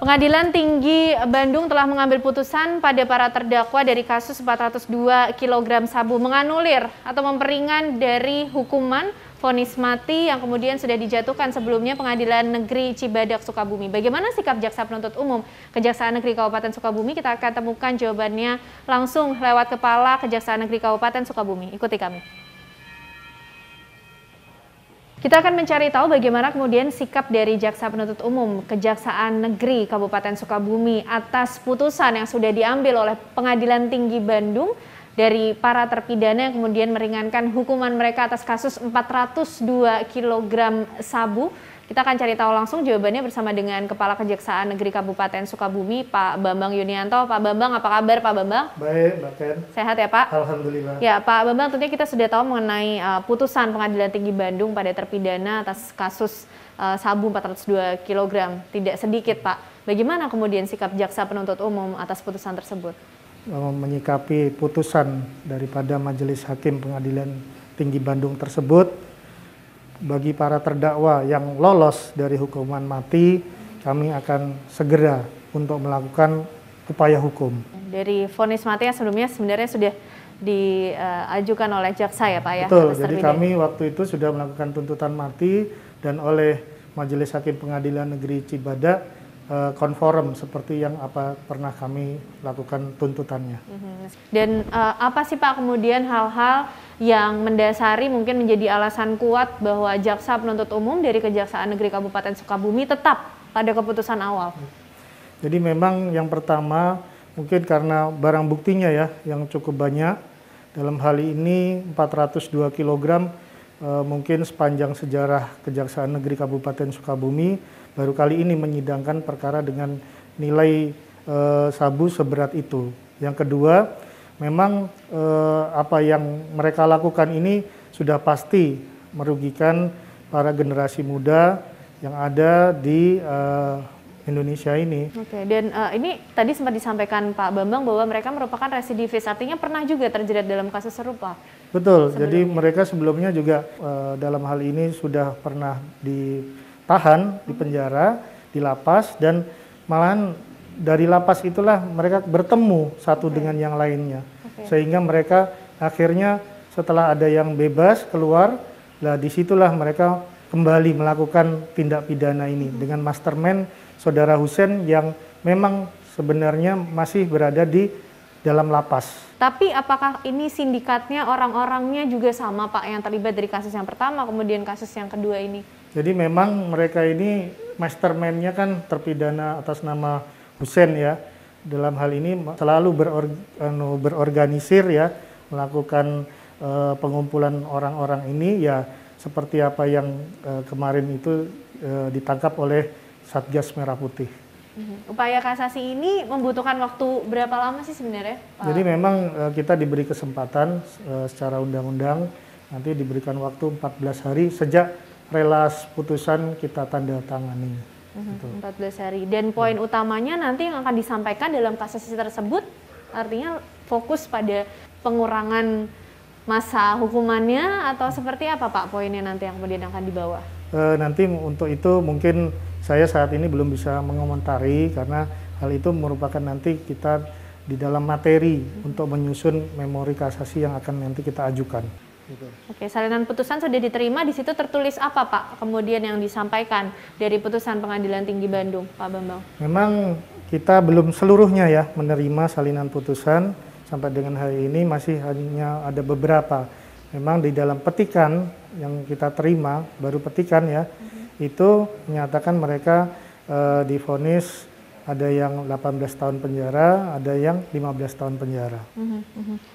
Pengadilan Tinggi Bandung telah mengambil putusan pada para terdakwa dari kasus 402 kg sabu, menganulir atau memperingan dari hukuman vonis mati yang kemudian sudah dijatuhkan sebelumnya Pengadilan Negeri Cibadak, Sukabumi. Bagaimana sikap Jaksa Penuntut Umum Kejaksaan Negeri Kabupaten Sukabumi? Kita akan temukan jawabannya langsung lewat Kepala Kejaksaan Negeri Kabupaten Sukabumi. Ikuti kami. Kita akan mencari tahu bagaimana kemudian sikap dari Jaksa Penuntut Umum Kejaksaan Negeri Kabupaten Sukabumi atas putusan yang sudah diambil oleh Pengadilan Tinggi Bandung dari para terpidana yang kemudian meringankan hukuman mereka atas kasus 402 kg sabu. Kita akan cari tahu langsung jawabannya bersama dengan Kepala Kejaksaan Negeri Kabupaten Sukabumi, Pak Bambang Yunianto. Pak Bambang, apa kabar Pak Bambang? Baik, Mbak Ken. Sehat ya Pak? Alhamdulillah. Ya Pak Bambang, tentunya kita sudah tahu mengenai putusan Pengadilan Tinggi Bandung pada terpidana atas kasus sabu 402 kg. Tidak sedikit Pak. Bagaimana kemudian sikap Jaksa Penuntut Umum atas putusan tersebut? Menyikapi putusan daripada Majelis Hakim Pengadilan Tinggi Bandung tersebut, bagi para terdakwa yang lolos dari hukuman mati, kami akan segera untuk melakukan upaya hukum. Dari vonis mati yang sebelumnya sebenarnya sudah diajukan oleh jaksa ya Pak ya? Betul, jadi kami waktu itu sudah melakukan tuntutan mati dan oleh Majelis Hakim Pengadilan Negeri Cibadak konform seperti yang apa pernah kami lakukan tuntutannya. Dan apa sih Pak kemudian hal-hal yang mendasari mungkin menjadi alasan kuat bahwa Jaksa Penuntut Umum dari Kejaksaan Negeri Kabupaten Sukabumi tetap pada keputusan awal? Jadi memang yang pertama mungkin karena barang buktinya ya yang cukup banyak. Dalam hal ini 402 kg mungkin sepanjang sejarah Kejaksaan Negeri Kabupaten Sukabumi baru kali ini menyidangkan perkara dengan nilai sabu seberat itu. Yang kedua, memang apa yang mereka lakukan ini sudah pasti merugikan para generasi muda yang ada di Indonesia ini. Oke, dan ini tadi sempat disampaikan Pak Bambang bahwa mereka merupakan residivis, artinya pernah juga terjerat dalam kasus serupa. Betul, jadi mereka sebelumnya juga dalam hal ini sudah pernah ditahan di penjara, di lapas, dan malahan dari lapas itulah mereka bertemu satu dengan yang lainnya. Sehingga mereka akhirnya setelah ada yang bebas keluar, lah disitulah mereka kembali melakukan tindak pidana ini dengan mastermind Saudara Husein yang memang sebenarnya masih berada di dalam lapas. Tapi apakah ini sindikatnya orang-orangnya juga sama Pak yang terlibat dari kasus yang pertama kemudian kasus yang kedua ini? Jadi memang mereka ini mastermind-nya kan terpidana atas nama Husein ya. Dalam hal ini selalu berorganisir ya, melakukan pengumpulan orang-orang ini ya seperti apa yang kemarin itu ditangkap oleh Satgas Merah Putih. Upaya kasasi ini membutuhkan waktu berapa lama sih sebenarnya, Pak? Jadi memang kita diberi kesempatan secara undang-undang, nanti diberikan waktu 14 hari sejak relas putusan kita tanda tangani. 14 hari. Dan poin utamanya nanti yang akan disampaikan dalam kasasi tersebut artinya fokus pada pengurangan masa hukumannya atau seperti apa Pak poinnya nanti yang kemudian akan dibawa? Nanti untuk itu mungkin saya saat ini belum bisa mengomentari karena hal itu merupakan nanti kita di dalam materi untuk menyusun memori kasasi yang akan nanti kita ajukan. Gitu. Oke, salinan putusan sudah diterima, di situ tertulis apa Pak kemudian yang disampaikan dari putusan Pengadilan Tinggi Bandung, Pak Bambang? Memang kita belum seluruhnya ya menerima salinan putusan, sampai dengan hari ini masih hanya ada beberapa. Memang di dalam petikan yang kita terima, baru petikan ya, itu menyatakan mereka divonis ada yang 18 tahun penjara, ada yang 15 tahun penjara.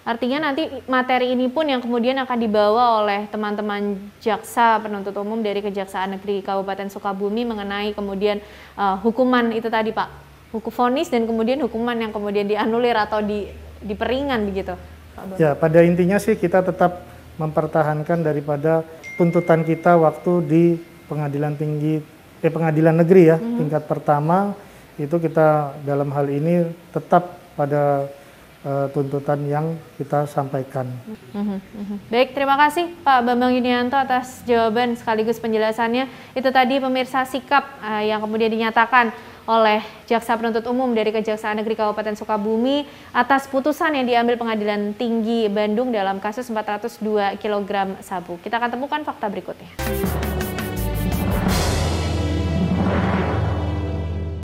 Artinya nanti materi ini pun yang kemudian akan dibawa oleh teman-teman Jaksa Penuntut Umum dari Kejaksaan Negeri Kabupaten Sukabumi mengenai kemudian hukuman itu tadi Pak, hukum vonis dan kemudian hukuman yang kemudian dianulir atau diperingan begitu. Pak Ya, pada intinya sih kita tetap mempertahankan daripada tuntutan kita waktu di Pengadilan Negeri ya, tingkat pertama. Itu kita dalam hal ini tetap pada tuntutan yang kita sampaikan. Baik, terima kasih Pak Bambang Yunianto atas jawaban sekaligus penjelasannya. Itu tadi pemirsa sikap yang kemudian dinyatakan oleh Jaksa Penuntut Umum dari Kejaksaan Negeri Kabupaten Sukabumi atas putusan yang diambil Pengadilan Tinggi Bandung dalam kasus 402 kg sabu. Kita akan temukan fakta berikutnya.